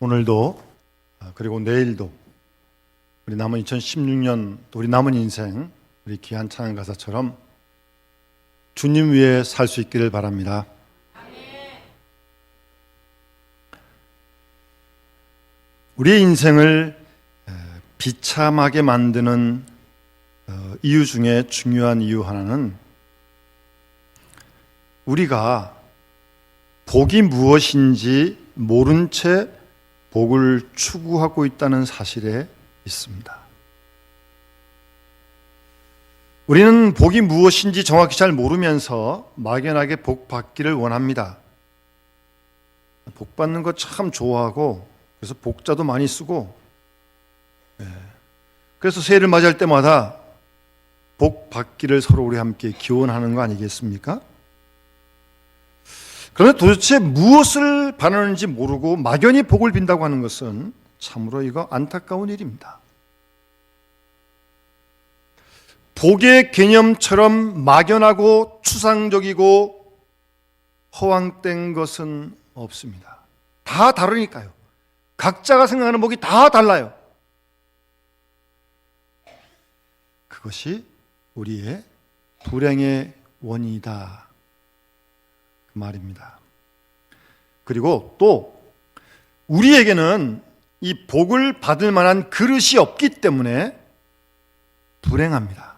오늘도 그리고 내일도 우리 남은 2016년 우리 남은 인생 우리 귀한 찬양 가사처럼 주님 위에 살 수 있기를 바랍니다. 우리의 인생을 비참하게 만드는 이유 중에 중요한 이유 하나는 우리가 복이 무엇인지 모른 채 복을 추구하고 있다는 사실에 있습니다. 우리는 복이 무엇인지 정확히 잘 모르면서 막연하게 복 받기를 원합니다. 복 받는 거 참 좋아하고 그래서 복자도 많이 쓰고 그래서 새해를 맞이할 때마다 복 받기를 서로 우리 함께 기원하는 거 아니겠습니까? 그런데 도대체 무엇을 바라는지 모르고 막연히 복을 빈다고 하는 것은 참으로 이거 안타까운 일입니다. 복의 개념처럼 막연하고 추상적이고 허황된 것은 없습니다. 다 다르니까요. 각자가 생각하는 복이 다 달라요. 그것이 우리의 불행의 원인이다. 그 말입니다. 그리고 또 우리에게는 이 복을 받을 만한 그릇이 없기 때문에 불행합니다.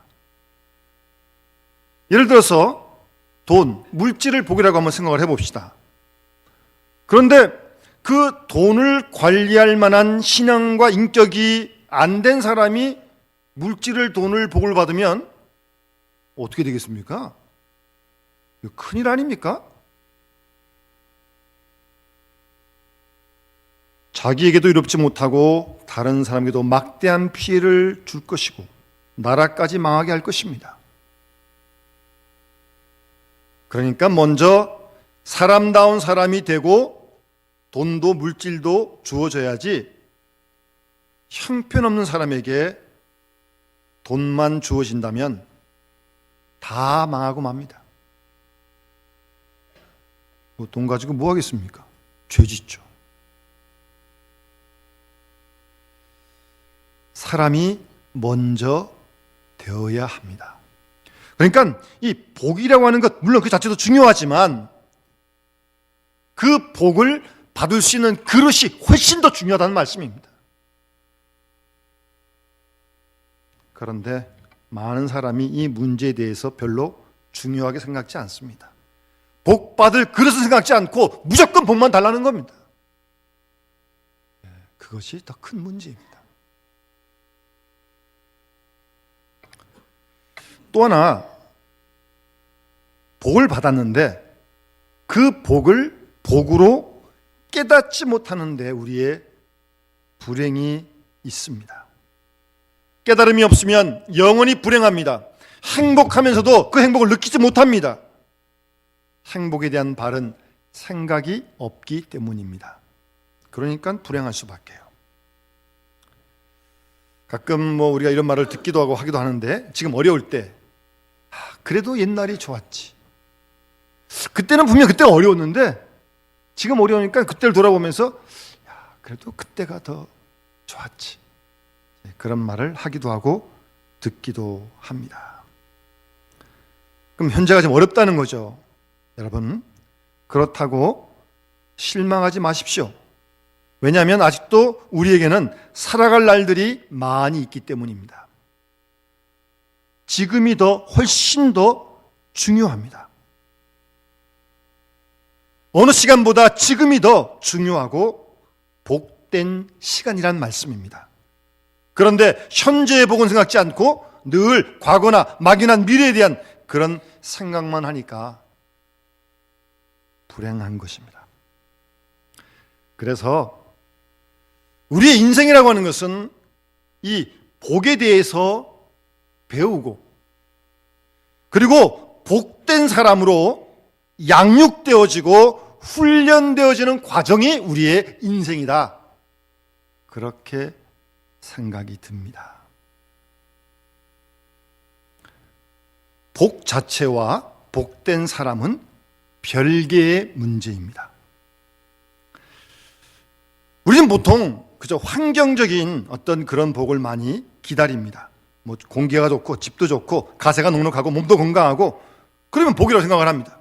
예를 들어서 돈, 물질을 복이라고 한번 생각을 해봅시다. 그런데 그 돈을 관리할 만한 신앙과 인격이 안 된 사람이 물질을 돈을 복을 받으면 어떻게 되겠습니까? 이거 큰일 아닙니까? 자기에게도 이롭지 못하고 다른 사람에게도 막대한 피해를 줄 것이고 나라까지 망하게 할 것입니다. 그러니까 먼저 사람다운 사람이 되고 돈도 물질도 주어져야지 형편없는 사람에게 돈만 주어진다면 다 망하고 맙니다. 돈 가지고 뭐 하겠습니까? 죄 짓죠. 사람이 먼저 되어야 합니다. 그러니까 이 복이라고 하는 것, 물론 그 자체도 중요하지만 그 복을 받을 수 있는 그릇이 훨씬 더 중요하다는 말씀입니다. 그런데 많은 사람이 이 문제에 대해서 별로 중요하게 생각지 않습니다. 복 받을 그릇을 생각지 않고 무조건 복만 달라는 겁니다. 그것이 더 큰 문제입니다. 또 하나, 복을 받았는데 그 복을 복으로 깨닫지 못하는 데 우리의 불행이 있습니다. 깨달음이 없으면 영원히 불행합니다. 행복하면서도 그 행복을 느끼지 못합니다. 행복에 대한 바른 생각이 없기 때문입니다. 그러니까 불행할 수밖에요. 가끔 우리가 이런 말을 듣기도 하고 하기도 하는데 지금 어려울 때 그래도 옛날이 좋았지. 그때는 분명 그때가 어려웠는데 지금 어려우니까 그때를 돌아보면서 그래도 그때가 더 좋았지. 그런 말을 하기도 하고 듣기도 합니다. 그럼 현재가 좀 어렵다는 거죠. 여러분, 그렇다고 실망하지 마십시오. 왜냐하면 아직도 우리에게는 살아갈 날들이 많이 있기 때문입니다. 지금이 훨씬 더 중요합니다. 어느 시간보다 지금이 더 중요하고 복된 시간이란 말씀입니다. 그런데 현재의 복은 생각지 않고 늘 과거나 막연한 미래에 대한 그런 생각만 하니까 불행한 것입니다. 그래서 우리의 인생이라고 하는 것은 이 복에 대해서 배우고 그리고 복된 사람으로 양육되어지고 훈련되어지는 과정이 우리의 인생이다. 그렇게 생각이 듭니다. 복 자체와 복된 사람은 별개의 문제입니다. 우리 우린 보통 그저 환경적인 어떤 그런 복을 많이 기다립니다. 뭐 공기가 좋고 집도 좋고 가세가 넉넉하고 몸도 건강하고 그러면 복이라고 생각을 합니다.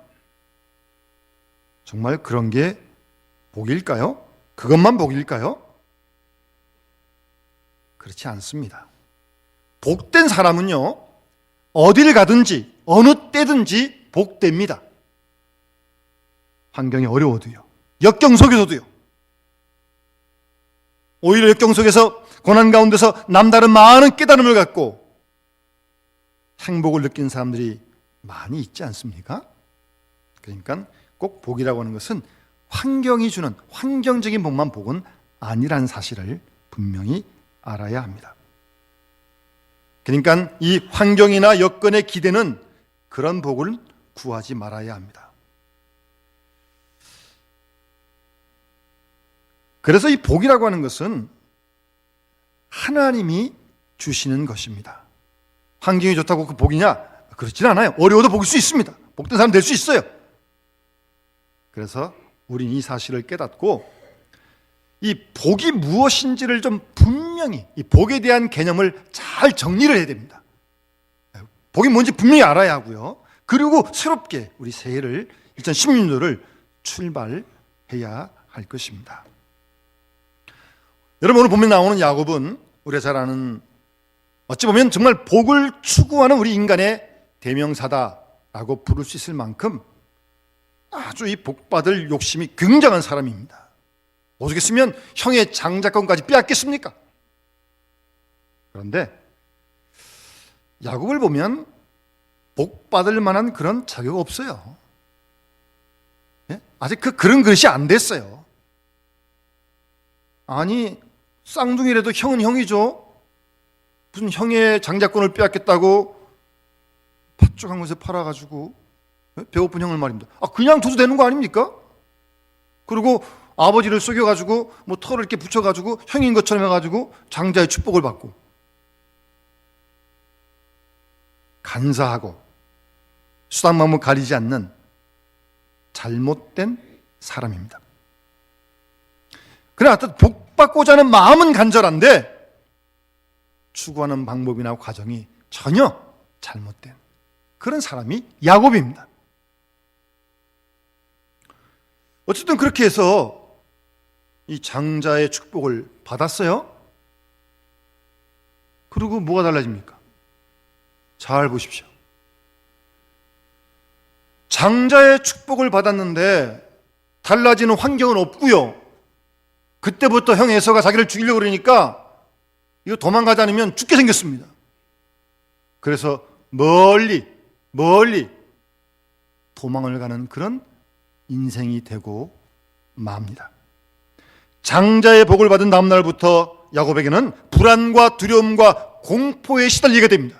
정말 그런 게 복일까요? 그것만 복일까요? 그렇지 않습니다. 복된 사람은요, 어딜 가든지 어느 때든지 복됩니다. 환경이 어려워도요, 역경 속에서도요. 오히려 역경 속에서 고난 가운데서 남다른 많은 깨달음을 갖고 행복을 느낀 사람들이 많이 있지 않습니까? 그러니까 꼭 복이라고 하는 것은 환경이 주는 환경적인 복만 복은 아니라는 사실을 분명히 알아야 합니다. 그러니까 이 환경이나 여건에 기대는 그런 복을 구하지 말아야 합니다. 그래서 이 복이라고 하는 것은 하나님이 주시는 것입니다. 환경이 좋다고 그 복이냐? 그렇진 않아요. 어려워도 복일 수 있습니다. 복된 사람 될 수 있어요. 그래서 우리는 이 사실을 깨닫고 이 복이 무엇인지를 좀 분명히 이 복에 대한 개념을 잘 정리를 해야 됩니다. 복이 뭔지 분명히 알아야 하고요. 그리고 새롭게 우리 새해를 2016년도를 출발해야 할 것입니다. 여러분, 오늘 본문에 나오는 야곱은 우리가 잘 아는 어찌 보면 정말 복을 추구하는 우리 인간의 대명사다라고 부를 수 있을 만큼 아주 이 복받을 욕심이 굉장한 사람입니다. 오죽했으면 형의 장자권까지 빼앗겠습니까? 그런데 야곱을 보면 복받을 만한 그런 자격 없어요. 예? 아직 그런 그릇이 안 됐어요. 아니, 쌍둥이라도 형은 형이죠. 무슨 형의 장자권을 빼앗겠다고 팥죽 한 곳에 팔아가지고 배고픈 형을 말입니다. 그냥 둬도 되는 거 아닙니까? 그리고 아버지를 속여가지고 뭐 털을 이렇게 붙여가지고 형인 것처럼 해가지고 장자의 축복을 받고 간사하고 수단마음을 가리지 않는 잘못된 사람입니다. 그러나 복 받고자 하는 마음은 간절한데 추구하는 방법이나 과정이 전혀 잘못된 그런 사람이 야곱입니다. 어쨌든 그렇게 해서 이 장자의 축복을 받았어요. 그리고 뭐가 달라집니까? 잘 보십시오. 장자의 축복을 받았는데 달라지는 환경은 없고요. 그때부터 형 에서가 자기를 죽이려고 그러니까 이거 도망가지 않으면 죽게 생겼습니다. 그래서 멀리 도망을 가는 그런 인생이 되고 맙니다. 장자의 복을 받은 다음 날부터 야곱에게는 불안과 두려움과 공포에 시달리게 됩니다.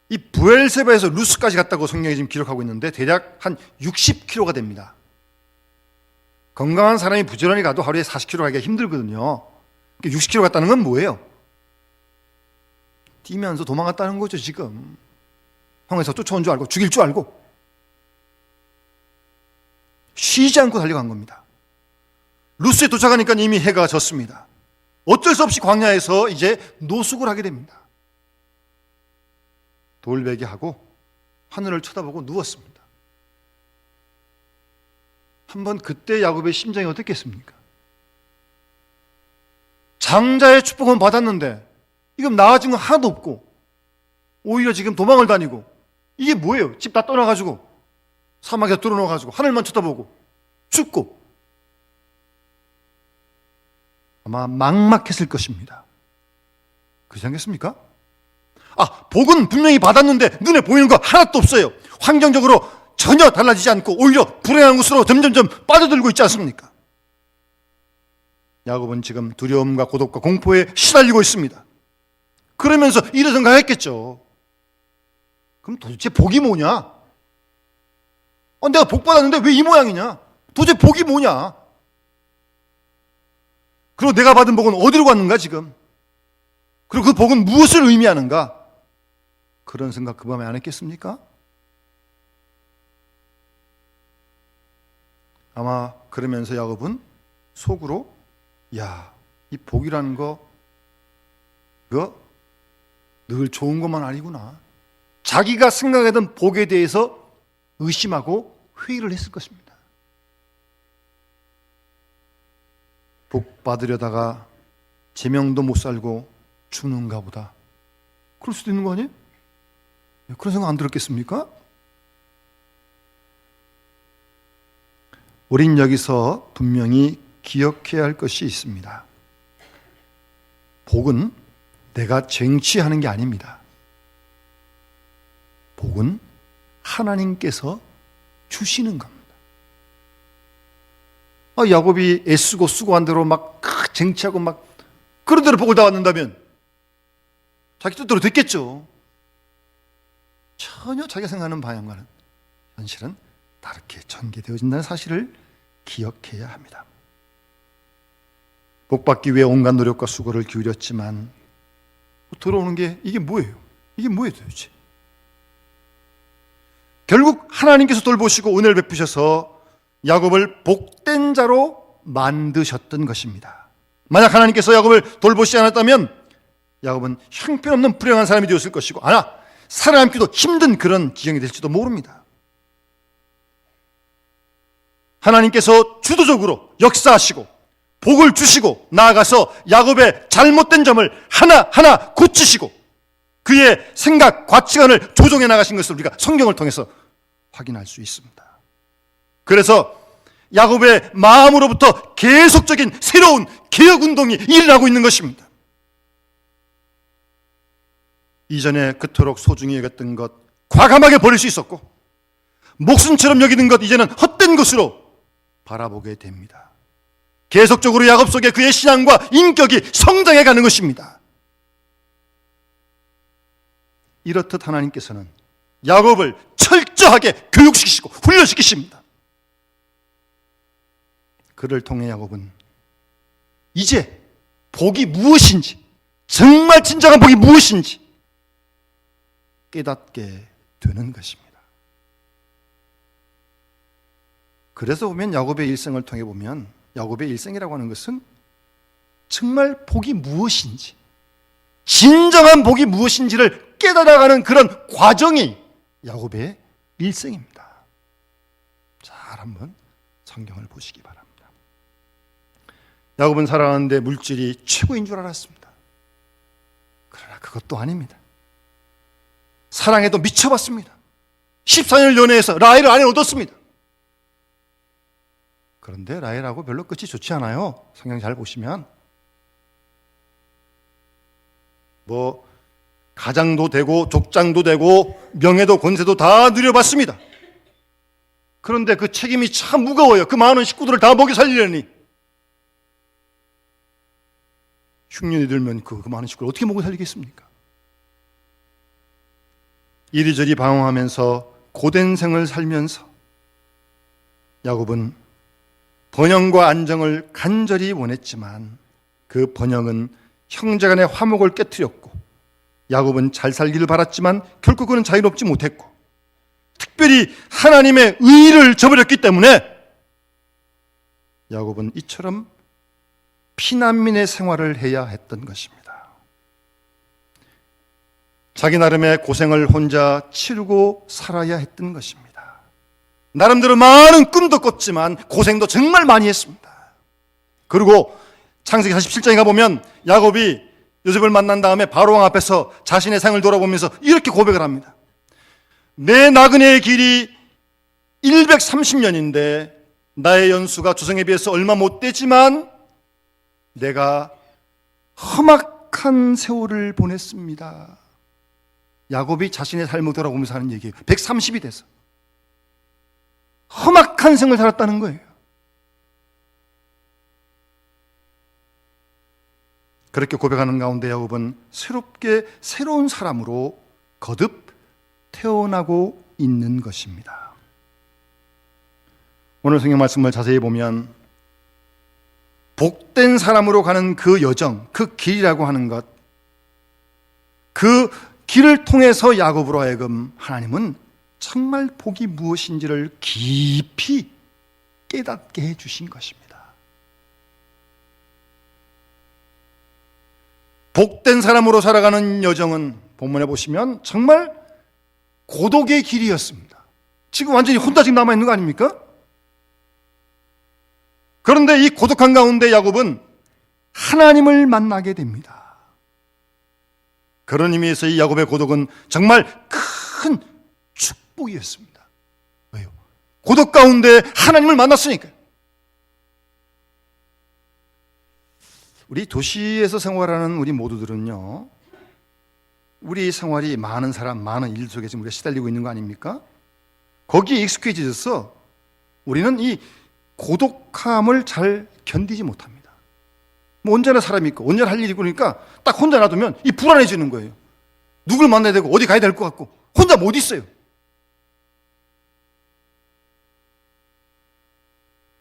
이 브엘세바에서 루스까지 갔다고 성경이 지금 기록하고 있는데 대략 한 60km가 됩니다. 건강한 사람이 부지런히 가도 하루에 40km 가기가 힘들거든요. 60km 갔다는 건 뭐예요? 뛰면서 도망갔다는 거죠. 지금 형에서 쫓아온 줄 알고 죽일 줄 알고 쉬지 않고 달려간 겁니다. 루스에 도착하니까 이미 해가 졌습니다. 어쩔 수 없이 광야에서 이제 노숙을 하게 됩니다. 돌베개하고 하늘을 쳐다보고 누웠습니다. 한번 그때 야곱의 심정이 어떻겠습니까? 장자의 축복은 받았는데 지금 나아진 건 하나도 없고 오히려 지금 도망을 다니고 이게 뭐예요? 집 다 떠나가지고 사막에 뚫어놓아가지고 하늘만 쳐다보고 춥고 아마 막막했을 것입니다. 그렇지 않겠습니까? 복은 분명히 받았는데 눈에 보이는 거 하나도 없어요. 환경적으로 전혀 달라지지 않고 오히려 불행한 곳으로 점점점 빠져들고 있지 않습니까? 야곱은 지금 두려움과 고독과 공포에 시달리고 있습니다. 그러면서 이런 생각했겠죠. 그럼 도대체 복이 뭐냐? 내가 복 받았는데 왜 이 모양이냐? 도대체 복이 뭐냐? 그리고 내가 받은 복은 어디로 갔는가 지금? 그리고 그 복은 무엇을 의미하는가? 그런 생각 그 밤에 안 했겠습니까? 아마 그러면서 야곱은 속으로 이 복이라는 거 이거 늘 좋은 것만 아니구나. 자기가 생각하던 복에 대해서 의심하고 회의를 했을 것입니다. 복 받으려다가 제명도 못 살고 죽는가 보다. 그럴 수도 있는 거 아니에요? 그런 생각 안 들었겠습니까? 우린 여기서 분명히 기억해야 할 것이 있습니다. 복은 내가 쟁취하는 게 아닙니다. 복은 하나님께서 주시는 겁니다. 야곱이 애쓰고 수고한 대로 막 쟁취하고 막 그런 대로 복을 다 받는다면 자기 뜻대로 됐겠죠. 전혀 자기가 생각하는 방향과는 현실은 다르게 전개되어진다는 사실을 기억해야 합니다. 복받기 위해 온갖 노력과 수고를 기울였지만 들어오는 게 이게 뭐예요? 이게 뭐예요 도대체? 결국 하나님께서 돌보시고 은혜를 베푸셔서 야곱을 복된 자로 만드셨던 것입니다. 만약 하나님께서 야곱을 돌보시지 않았다면 야곱은 형편없는 불행한 사람이 되었을 것이고 살아남기도 힘든 그런 지경이 될지도 모릅니다. 하나님께서 주도적으로 역사하시고 복을 주시고 나아가서 야곱의 잘못된 점을 하나하나 고치시고 그의 생각, 가치관을 조정해 나가신 것을 우리가 성경을 통해서 확인할 수 있습니다. 그래서 야곱의 마음으로부터 계속적인 새로운 개혁운동이 일어나고 있는 것입니다. 이전에 그토록 소중히 여겼던 것 과감하게 버릴 수 있었고 목숨처럼 여기는 것 이제는 헛된 것으로 바라보게 됩니다. 계속적으로 야곱 속에 그의 신앙과 인격이 성장해 가는 것입니다. 이렇듯 하나님께서는 야곱을 철저하게 교육시키시고 훈련시키십니다. 그를 통해 야곱은 이제 복이 무엇인지, 정말 진정한 복이 무엇인지 깨닫게 되는 것입니다. 그래서 보면 야곱의 일생을 통해 보면 야곱의 일생이라고 하는 것은 정말 복이 무엇인지, 진정한 복이 무엇인지를 깨달아가는 그런 과정이 야곱의 일생입니다. 잘 한번 성경을 보시기 바랍니다. 야곱은 살아가는데 물질이 최고인 줄 알았습니다. 그러나 그것도 아닙니다. 사랑에도 미쳐봤습니다. 14년을 연애해서 라헬을 아내를 얻었습니다. 그런데 라헬하고 별로 끝이 좋지 않아요. 성경 잘 보시면 가장도 되고 족장도 되고 명예도 권세도 다 누려봤습니다. 그런데 그 책임이 참 무거워요. 그 많은 식구들을 다 먹여 살리려니 흉년이 들면 그 많은 식구를 어떻게 먹여 살리겠습니까? 이리저리 방황하면서 고된 생을 살면서 야곱은 번영과 안정을 간절히 원했지만 그 번영은 형제간의 화목을 깨뜨렸고 야곱은 잘 살기를 바랐지만 결국 그는 자유롭지 못했고 특별히 하나님의 의를 저버렸기 때문에 야곱은 이처럼 피난민의 생활을 해야 했던 것입니다. 자기 나름의 고생을 혼자 치르고 살아야 했던 것입니다. 나름대로 많은 꿈도 꿨지만 고생도 정말 많이 했습니다. 그리고 창세기 47장에 가보면 야곱이 요셉을 만난 다음에 바로왕 앞에서 자신의 생을 돌아보면서 이렇게 고백을 합니다. 내 나그네의 길이 130년인데 나의 연수가 조상에 비해서 얼마 못 되지만 내가 험악한 세월을 보냈습니다. 야곱이 자신의 삶을 돌아보면서 하는 얘기예요. 130이 돼서 험악한 생을 살았다는 거예요. 그렇게 고백하는 가운데 야곱은 새롭게 새로운 사람으로 거듭 태어나고 있는 것입니다. 오늘 성경 말씀을 자세히 보면 복된 사람으로 가는 그 여정, 그 길이라고 하는 것, 그 길을 통해서 야곱으로 하여금 하나님은 정말 복이 무엇인지를 깊이 깨닫게 해주신 것입니다. 복된 사람으로 살아가는 여정은 본문에 보시면 정말 고독의 길이었습니다. 지금 완전히 혼자 지금 남아있는 거 아닙니까? 그런데 이 고독한 가운데 야곱은 하나님을 만나게 됩니다. 그런 의미에서 이 야곱의 고독은 정말 큰 축복이었습니다. 왜요? 고독 가운데 하나님을 만났으니까요. 우리 도시에서 생활하는 우리 모두들은요, 우리 생활이 많은 사람, 많은 일 속에 지금 우리가 시달리고 있는 거 아닙니까? 거기에 익숙해져서 우리는 이 고독함을 잘 견디지 못합니다. 뭐 언제나 사람이 있고 언제나 할 일이 있고 그러니까 딱 혼자 놔두면 이 불안해지는 거예요. 누굴 만나야 되고 어디 가야 될 것 같고 혼자 못 있어요.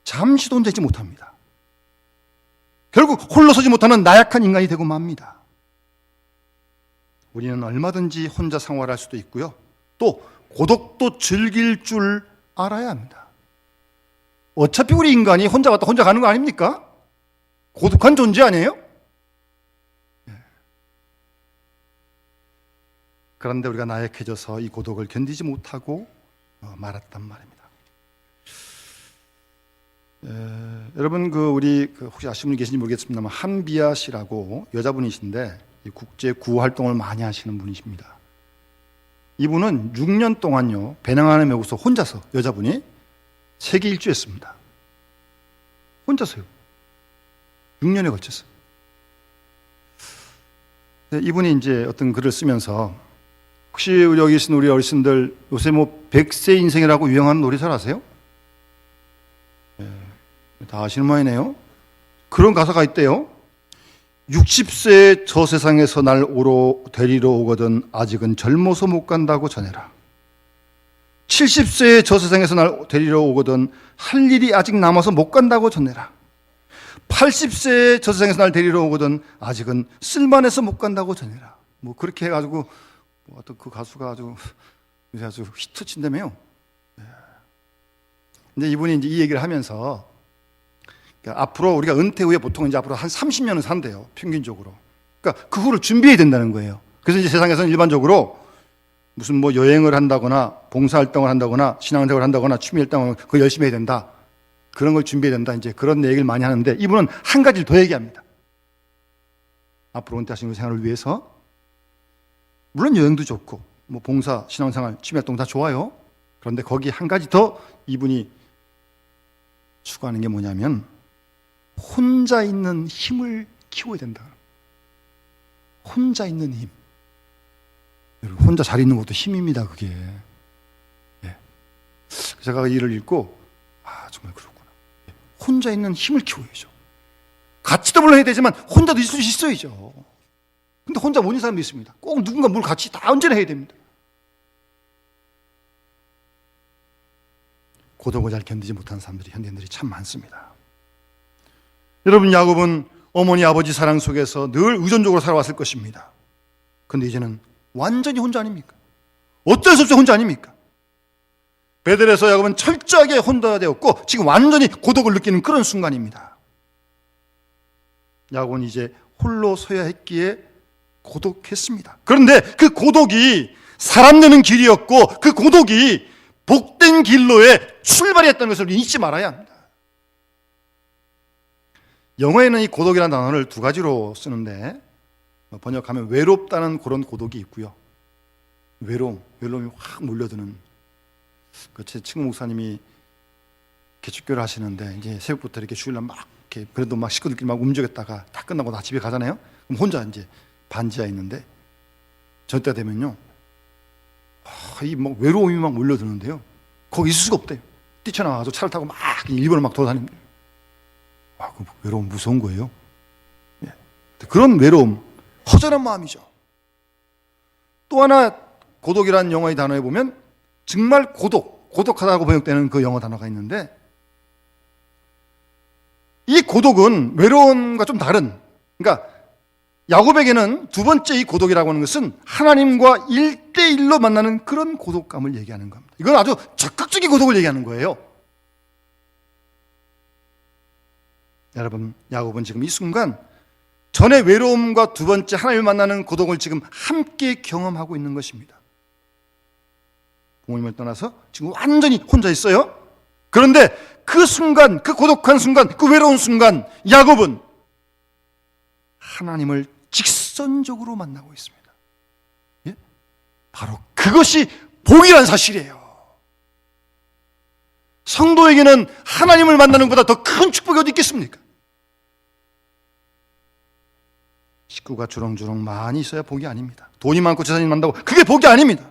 잠시도 혼자 있지 못합니다. 결국 홀로 서지 못하는 나약한 인간이 되고 맙니다. 우리는 얼마든지 혼자 생활할 수도 있고요. 또 고독도 즐길 줄 알아야 합니다. 어차피 우리 인간이 혼자 왔다 혼자 가는 거 아닙니까? 고독한 존재 아니에요? 그런데 우리가 나약해져서 이 고독을 견디지 못하고 말았단 말입니다. 여러분 우리 혹시 아시는 분 계신지 모르겠습니다만 한비아 씨라고 여자분이신데 국제 구호 활동을 많이 하시는 분이십니다. 이분은 6년 동안요 배낭 안에 메고서 혼자서 여자분이 세계 일주했습니다. 혼자서요. 6년에 걸쳐서. 이분이 이제 어떤 글을 쓰면서 혹시 여기 계신 우리 어르신들 요새 뭐 100세 인생이라고 유행하는 놀이설 아세요? 다 아시는 모양이네요. 그런 가사가 있대요. 60세에 저 세상에서 날 데리러 오거든 아직은 젊어서 못 간다고 전해라. 70세에 저 세상에서 날 데리러 오거든 할 일이 아직 남아서 못 간다고 전해라. 80세에 저 세상에서 날 데리러 오거든 아직은 쓸만해서 못 간다고 전해라. 뭐 그렇게 해가지고 어떤 그 가수가 아주 히트 친다며요. 근데 이분이 이제 이 얘기를 하면서 그러니까 앞으로 우리가 은퇴 후에 보통 이제 앞으로 한 30년은 산대요, 평균적으로. 그러니까 그 후를 준비해야 된다는 거예요. 그래서 이제 세상에서는 일반적으로 무슨 뭐 여행을 한다거나 봉사활동을 한다거나 신앙생활을 한다거나 취미활동을 그걸 열심히 해야 된다. 그런 걸 준비해야 된다. 이제 그런 얘기를 많이 하는데 이분은 한 가지를 더 얘기합니다. 앞으로 은퇴하시는 생활을 위해서 물론 여행도 좋고 뭐 봉사, 신앙생활, 취미활동 다 좋아요. 그런데 거기 한 가지 더 이분이 추구하는 게 뭐냐면 혼자 있는 힘을 키워야 된다. 혼자 있는 힘. 혼자 잘 있는 것도 힘입니다, 그게. 제가 이 일을 읽고 정말 그렇구나. 혼자 있는 힘을 키워야죠. 같이 더불어 해야 되지만 혼자도 있을 수 있어야죠. 근데 혼자 못 있는 사람도 있습니다. 꼭 누군가 뭘 같이 다 언제나 해야 됩니다. 고독을 잘 견디지 못하는 사람들이 현대인들이 참 많습니다. 여러분, 야곱은 어머니 아버지 사랑 속에서 늘 의존적으로 살아왔을 것입니다. 그런데 이제는 완전히 혼자 아닙니까? 어쩔 수 없이 혼자 아닙니까? 베델에서 야곱은 철저하게 혼자 되었고 지금 완전히 고독을 느끼는 그런 순간입니다. 야곱은 이제 홀로 서야 했기에 고독했습니다. 그런데 그 고독이 사람 되는 길이었고 그 고독이 복된 길로의 출발이었다는 것을 잊지 말아야 합니다. 영어에는 이 고독이라는 단어를 두 가지로 쓰는데 번역하면 외롭다는 그런 고독이 있고요. 외로움이 확 몰려드는. 제 친구 목사님이 개축교를 하시는데 이제 새벽부터 이렇게 주일날 막 이렇게 그래도 막 식구들끼리 막 움직였다가 다 끝나고 나 집에 가잖아요. 그럼 혼자 이제 반지하에 있는데 저때 되면요, 이 막 외로움이 막 몰려드는데요. 거기 있을 수가 없대요. 뛰쳐나와서 차를 타고 막 일본을 막 돌아다닙니다. 그 외로움 무서운 거예요. 그런 외로움, 허전한 마음이죠. 또 하나 고독이라는 영어의 단어에 보면 정말 고독하다고 번역되는 그 영어 단어가 있는데 이 고독은 외로움과 좀 다른, 그러니까 야곱에게는 두 번째 이 고독이라고 하는 것은 하나님과 1대1로 만나는 그런 고독감을 얘기하는 겁니다. 이건 아주 적극적인 고독을 얘기하는 거예요. 여러분, 야곱은 지금 이 순간 전의 외로움과 두 번째 하나님을 만나는 고독을 지금 함께 경험하고 있는 것입니다. 부모님을 떠나서 지금 완전히 혼자 있어요. 그런데 그 순간, 그 고독한 순간, 그 외로운 순간 야곱은 하나님을 직선적으로 만나고 있습니다. 예? 바로 그것이 복이란 사실이에요. 성도에게는 하나님을 만나는 것보다 더 큰 축복이 어디 있겠습니까? 식구가 주렁주렁 많이 있어야 복이 아닙니다. 돈이 많고 재산이 많다고 그게 복이 아닙니다.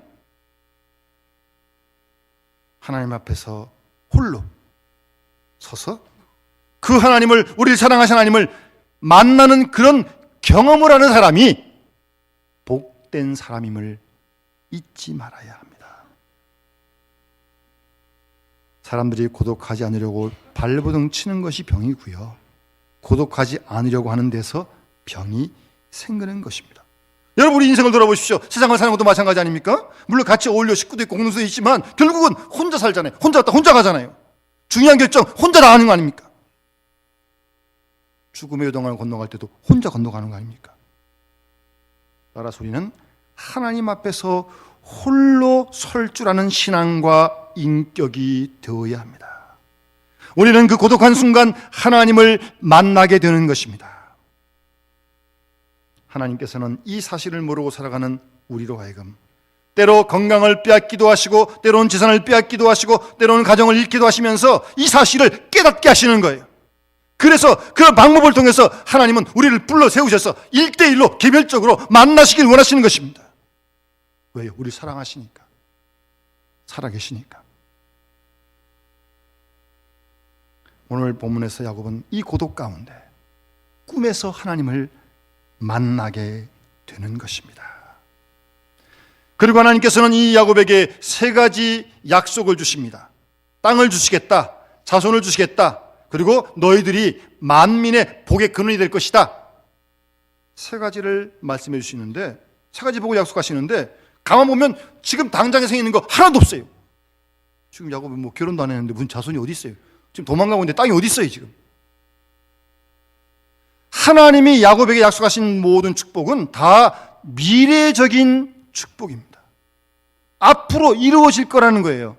하나님 앞에서 홀로 서서 그 하나님을, 우리를 사랑하신 하나님을 만나는 그런 경험을 하는 사람이 복된 사람임을 잊지 말아야 합니다. 사람들이 고독하지 않으려고 발버둥 치는 것이 병이고요, 고독하지 않으려고 하는 데서 병이 생기는 것입니다. 여러분, 우리 인생을 돌아보십시오. 세상을 사는 것도 마찬가지 아닙니까? 물론 같이 어울려 식구도 있고 공동체도 있지만 결국은 혼자 살잖아요. 혼자 왔다 혼자 가잖아요. 중요한 결정 혼자 다 하는 거 아닙니까? 죽음의 요단강을 건너갈 때도 혼자 건너가는 거 아닙니까? 따라서 우리는 하나님 앞에서 홀로 설 줄 아는 신앙과 인격이 되어야 합니다. 우리는 그 고독한 순간 하나님을 만나게 되는 것입니다. 하나님께서는 이 사실을 모르고 살아가는 우리로 하여금 때로 건강을 빼앗기도 하시고 때로는 재산을 빼앗기도 하시고 때로는 가정을 잃기도 하시면서 이 사실을 깨닫게 하시는 거예요. 그래서 그 방법을 통해서 하나님은 우리를 불러 세우셔서 1대1로 개별적으로 만나시길 원하시는 것입니다. 왜요? 우리를 사랑하시니까, 살아계시니까. 오늘 본문에서 야곱은 이 고독 가운데 꿈에서 하나님을 만나게 되는 것입니다. 그리고 하나님께서는 이 야곱에게 세 가지 약속을 주십니다. 땅을 주시겠다, 자손을 주시겠다, 그리고 너희들이 만민의 복의 근원이 될 것이다. 세 가지를 말씀해 주시는데, 세 가지 복을 약속하시는데 가만 보면 지금 당장에 생기는 거 하나도 없어요. 지금 야곱은 뭐 결혼도 안 했는데 무슨 자손이 어디 있어요? 지금 도망가고 있는데 땅이 어디 있어요 지금? 하나님이 야곱에게 약속하신 모든 축복은 다 미래적인 축복입니다. 앞으로 이루어질 거라는 거예요.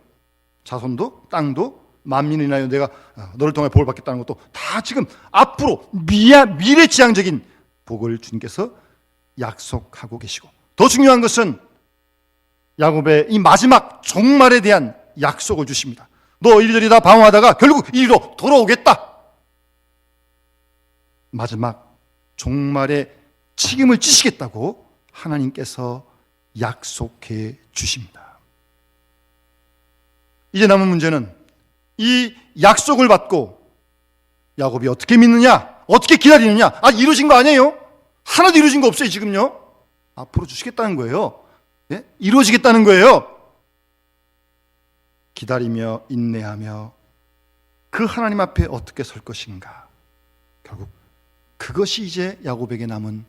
자손도 땅도 만민을 인하여 내가 너를 통해 복을 받겠다는 것도 다 지금 앞으로 미래지향적인 복을 주님께서 약속하고 계시고, 더 중요한 것은 야곱의 이 마지막 종말에 대한 약속을 주십니다. 너 이리저리 다 방황하다가 결국 이리로 돌아오겠다. 마지막 종말의 책임을 지시겠다고 하나님께서 약속해 주십니다. 이제 남은 문제는 이 약속을 받고 야곱이 어떻게 믿느냐, 어떻게 기다리느냐. 이루어진 거 아니에요? 하나도 이루어진 거 없어요 지금요. 앞으로 주시겠다는 거예요. 예? 이루어지겠다는 거예요. 기다리며 인내하며 그 하나님 앞에 어떻게 설 것인가. 결국 그것이 이제 야곱에게 남은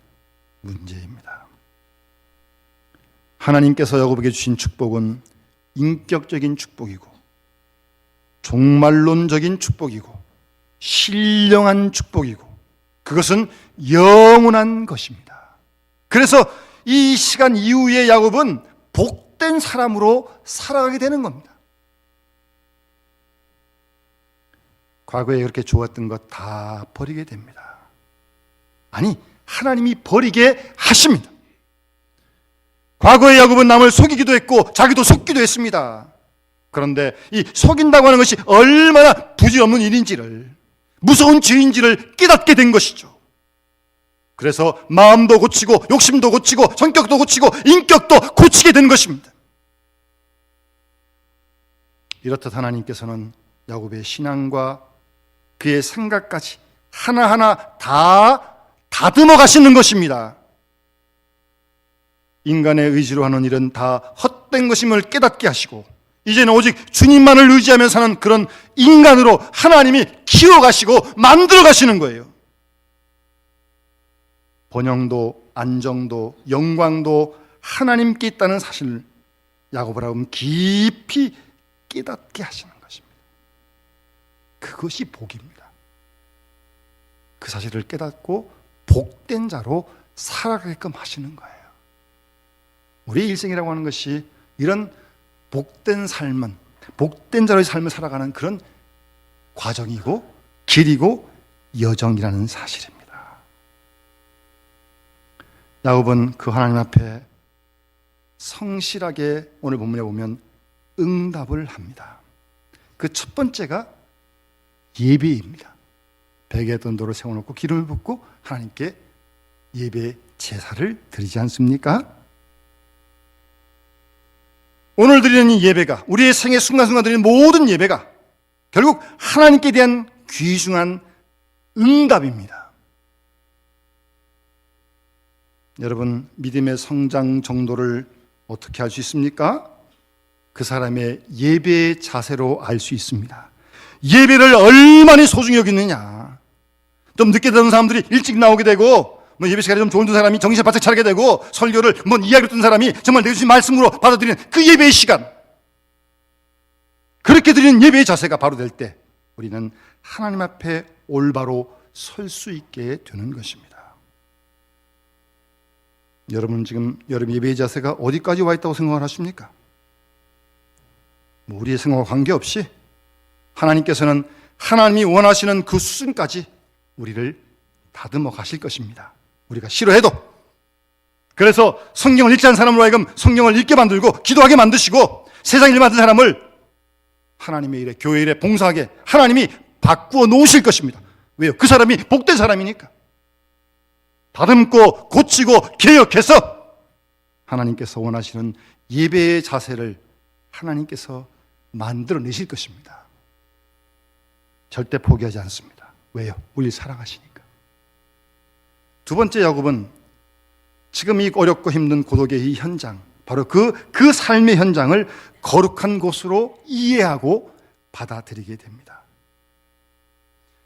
문제입니다. 하나님께서 야곱에게 주신 축복은 인격적인 축복이고 종말론적인 축복이고 신령한 축복이고 그것은 영원한 것입니다. 그래서 이 시간 이후에 야곱은 복된 사람으로 살아가게 되는 겁니다. 과거에 그렇게 좋았던 것 다 버리게 됩니다. 아니, 하나님이 버리게 하십니다. 과거에 야곱은 남을 속이기도 했고 자기도 속기도 했습니다. 그런데 이 속인다고 하는 것이 얼마나 부질없는 일인지를, 무서운 죄인지를 깨닫게 된 것이죠. 그래서 마음도 고치고 욕심도 고치고 성격도 고치고 인격도 고치게 된 것입니다. 이렇듯 하나님께서는 야곱의 신앙과 그의 생각까지 하나하나 다 다듬어 가시는 것입니다. 인간의 의지로 하는 일은 다 헛된 것임을 깨닫게 하시고 이제는 오직 주님만을 의지하며 사는 그런 인간으로 하나님이 키워가시고 만들어 가시는 거예요. 번영도 안정도 영광도 하나님께 있다는 사실을 야곱을 하면 깊이 깨닫게 하시는 것입니다. 그것이 복입니다. 그 사실을 깨닫고 복된 자로 살아가게끔 하시는 거예요. 우리의 일생이라고 하는 것이 이런 복된 삶은, 복된 자로의 삶을 살아가는 그런 과정이고 길이고 여정이라는 사실입니다. 야곱은 그 하나님 앞에 성실하게 오늘 본문에 보면 응답을 합니다. 그 첫 번째가 예배입니다. 베개에 던도를 세워놓고 기름을 붓고 하나님께 예배 제사를 드리지 않습니까? 오늘 드리는 이 예배가, 우리의 생애 순간순간 드리는 모든 예배가 결국 하나님께 대한 귀중한 응답입니다. 여러분, 믿음의 성장 정도를 어떻게 알 수 있습니까? 그 사람의 예배의 자세로 알 수 있습니다. 예배를 얼마나 소중히 여기느냐. 좀 늦게 되는 사람들이 일찍 나오게 되고, 예배 시간이 좀 좋은 사람이 정신을 바짝 차리게 되고, 설교를 이야기를 듣는 사람이 정말 내 주신 말씀으로 받아들이는 그 예배의 시간, 그렇게 드리는 예배의 자세가 바로 될 때 우리는 하나님 앞에 올바로 설 수 있게 되는 것입니다. 여러분, 지금 여러분 예배의 자세가 어디까지 와 있다고 생각을 하십니까? 우리의 생각과 관계없이 하나님께서는 하나님이 원하시는 그 수준까지 우리를 다듬어 가실 것입니다. 우리가 싫어해도. 그래서 성경을 읽지 않은 사람으로 하여금 성경을 읽게 만들고 기도하게 만드시고 세상 일 만든 사람을 하나님의 일에, 교회 일에 봉사하게 하나님이 바꾸어 놓으실 것입니다. 왜요? 그 사람이 복된 사람이니까. 다듬고 고치고 개혁해서 하나님께서 원하시는 예배의 자세를 하나님께서 만들어내실 것입니다. 절대 포기하지 않습니다. 왜요? 우리 사랑하시니까. 두 번째, 야곱은 지금 이 어렵고 힘든 고독의 이 현장, 바로 그 삶의 현장을 거룩한 곳으로 이해하고 받아들이게 됩니다.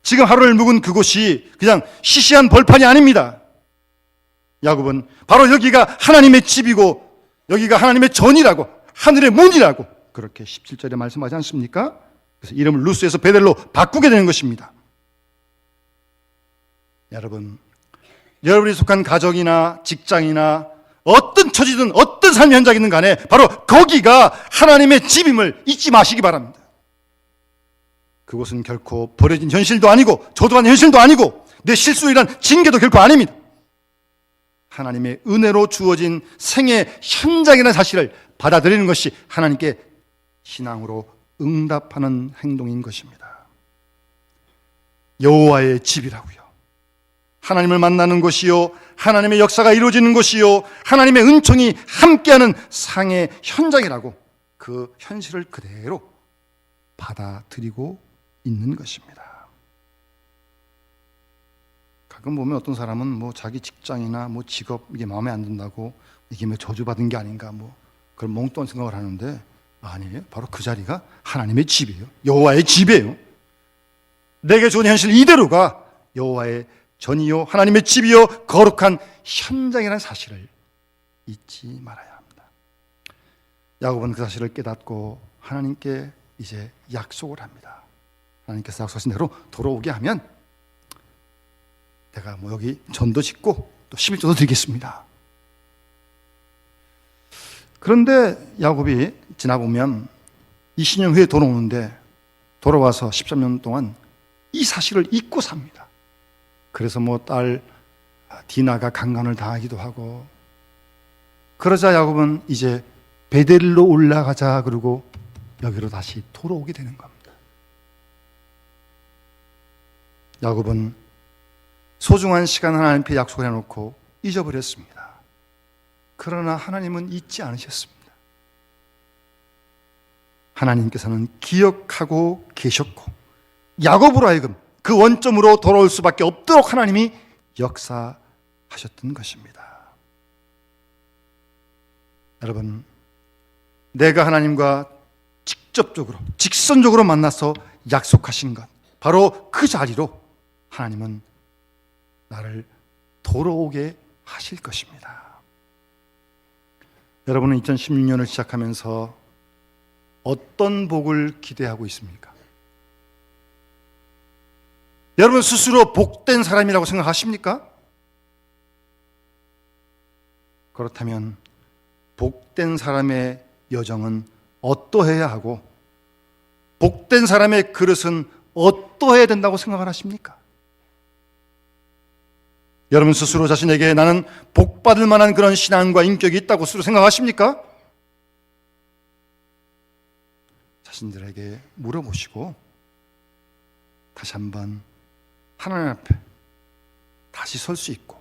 지금 하루를 묵은 그곳이 그냥 시시한 벌판이 아닙니다. 야곱은 바로 여기가 하나님의 집이고 여기가 하나님의 전이라고, 하늘의 문이라고 그렇게 17절에 말씀하지 않습니까? 그래서 이름을 루스에서 베델로 바꾸게 되는 것입니다. 여러분이 속한 가정이나 직장이나 어떤 처지든 어떤 삶 현장이든 간에 바로 거기가 하나님의 집임을 잊지 마시기 바랍니다. 그곳은 결코 버려진 현실도 아니고 저도한 현실도 아니고 내 실수로 인한 징계도 결코 아닙니다. 하나님의 은혜로 주어진 생의 현장이라는 사실을 받아들이는 것이 하나님께 신앙으로 응답하는 행동인 것입니다. 여호와의 집이라고요. 하나님을 만나는 곳이요, 하나님의 역사가 이루어지는 곳이요, 하나님의 은총이 함께하는 상의 현장이라고 그 현실을 그대로 받아들이고 있는 것입니다. 가끔 보면 어떤 사람은 자기 직장이나 직업 이게 마음에 안 든다고 이게 저주받은 게 아닌가 그런 몽뚱한 생각을 하는데 아니에요. 바로 그 자리가 하나님의 집이에요. 여호와의 집이에요. 내게 주는 현실 이대로가 여호와의 전이요, 하나님의 집이요, 거룩한 현장이라는 사실을 잊지 말아야 합니다. 야곱은 그 사실을 깨닫고 하나님께 이제 약속을 합니다. 하나님께서 약속하신 대로 돌아오게 하면 내가 여기 전도 짓고 또 11조도 드리겠습니다. 그런데 야곱이 지나보면 20년 후에 돌아오는데 돌아와서 13년 동안 이 사실을 잊고 삽니다. 그래서 딸 디나가 강간을 당하기도 하고, 그러자 야곱은 이제 베델로 올라가자 그러고 여기로 다시 돌아오게 되는 겁니다. 야곱은 소중한 시간 하나님 앞에 약속을 해놓고 잊어버렸습니다. 그러나 하나님은 잊지 않으셨습니다. 하나님께서는 기억하고 계셨고 야곱으로 하여금 그 원점으로 돌아올 수밖에 없도록 하나님이 역사하셨던 것입니다. 여러분, 내가 하나님과 직접적으로 직선적으로 만나서 약속하신 것, 바로 그 자리로 하나님은 나를 돌아오게 하실 것입니다. 여러분은 2016년을 시작하면서 어떤 복을 기대하고 있습니까? 여러분 스스로 복된 사람이라고 생각하십니까? 그렇다면 복된 사람의 여정은 어떠해야 하고 복된 사람의 그릇은 어떠해야 된다고 생각을 하십니까? 여러분 스스로 자신에게 나는 복받을 만한 그런 신앙과 인격이 있다고 스스로 생각하십니까? 자신들에게 물어보시고 다시 한번 하나님 앞에 다시 설 수 있고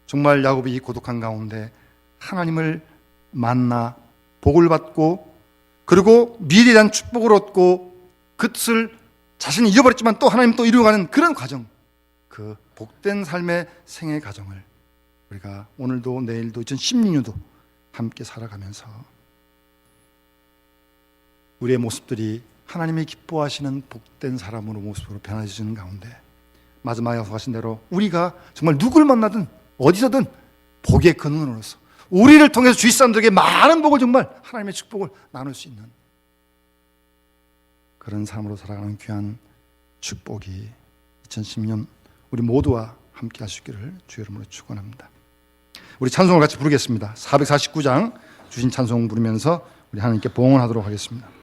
정말 야곱이 이 고독한 가운데 하나님을 만나 복을 받고 그리고 미래에 대한 축복을 얻고 그것을 자신이 잃어버렸지만 또 하나님 또 이루어가는 그런 과정, 그 복된 삶의 생애 과정을 우리가 오늘도 내일도 2016년도 함께 살아가면서 우리의 모습들이 하나님이 기뻐하시는 복된 사람으로 모습으로 변화해지는 가운데 마지막에 하신 대로 우리가 정말 누굴 만나든 어디서든 복의 근원으로서 우리를 통해서 주위 사람들에게 많은 복을 정말 하나님의 축복을 나눌 수 있는 그런 삶으로 살아가는 귀한 축복이 2010년 우리 모두와 함께 하시기를 주의 이름으로 축원합니다. 우리 찬송을 같이 부르겠습니다. 449장 주신 찬송 부르면서 우리 하나님께 봉헌하도록 하겠습니다.